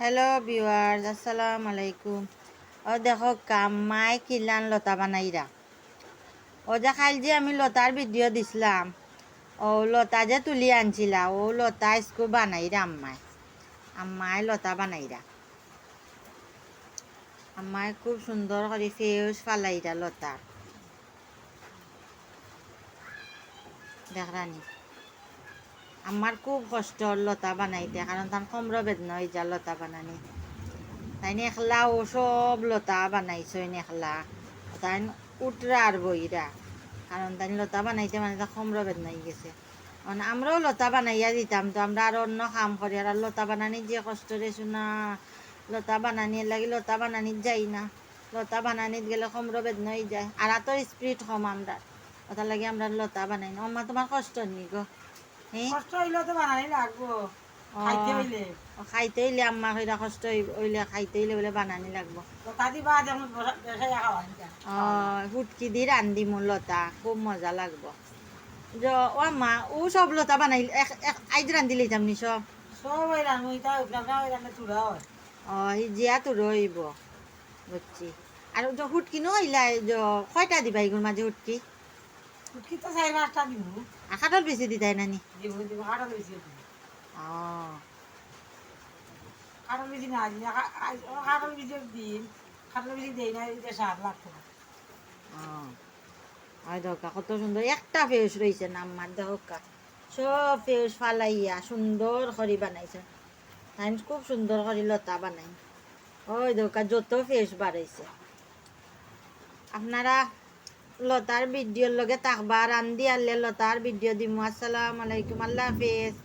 Hello viewers, আসসালামু আলাইকুম। ও দেখো কামাই কিলান লতা বানাইরা। ও যে খাইল যে আমি লতার ভিডিও দিছিলাম, ও লতা যে তুলি আনছিলা, ও লতা ইসকু বানাইরা আম্মায়। আম্মায় লতা বানাইরা। আম্মায় খুব সুন্দর করে ফেউস ফালাইরা লতা। দেখরানি আমার খুব কষ্ট লতা বানাইতে, কারণ তার কমর বেদনা হয়ে যা লতা বানানি। তাই একলা ও সব লতা বানাইছ একলা, তাই উঠরা আর বইরা, কারণ তাই লতা বানাইতে মানে তা কমর বেদনা হয়ে গেছে। মানে আমরাও লতা বানাইয়া দিতাম, তো আমরা আর অন্য কাম করি, আর লতা বানানি যে কষ্ট রে শোনা। লতা বানানির লাগি লতা বানানিত যাই না, লতা বানানিত গেলে কমর বেদনা হয়ে যায়, আর এত স্পিড কম আমরা, ওটার লাগে আমরা লতা বানাই না। অম্মা তোমার কষ্ট নি গো? হ্যাঁ, কষ্ট হইলেও তো বানানি লাগবো, খাইতে হইলে। খাইতে হইলে আম্মা কইরা কষ্ট হইলে খাইতে হইলে বলে বানানি লাগবো। তো কাদি বা যেমন বেসাই খাওয়া ফুটকি দি রান্ধি মোৰ লতা খুব মজা লাগবো। ও মা ও সব লতা বানাই আইজ রান্ধি লইতাম নি সব। সব ওই রান্না ওইটা উপরা ওই রান্না চুড়া হয়। জিয়া তো রইব, বুঝছি। আর হুটকি নো ইলা কয়টা দিবা এগুলোর মাঝে হুটকি? উঠকি তো 4-5টা দিব। আখাটার বেশি দিতাই নানি? দিব দিব কাঠল বেশি দিব। ও কাঠল বেশি না দিন, কাঠল বেশি দিন, কাঠল বেশি দেই না, এটা 7 লাখ টাকা। হয় দরকার কত সুন্দর একটা ফেউস রয়েছে না আমার দরকা, সব ফেউস ফালাইয়া সুন্দর করে বানাইছে। তাই খুব সুন্দর করে লতা বানাই। ওই দরকার যত ফেস বাড়াইছে। আপনারা লতার ভিডিওর লগে তাকবা, রান্ধি আনলে লতার ভিডিও দিমু। আসসালামু আলাইকুম, আল্লাহ হাফেজ।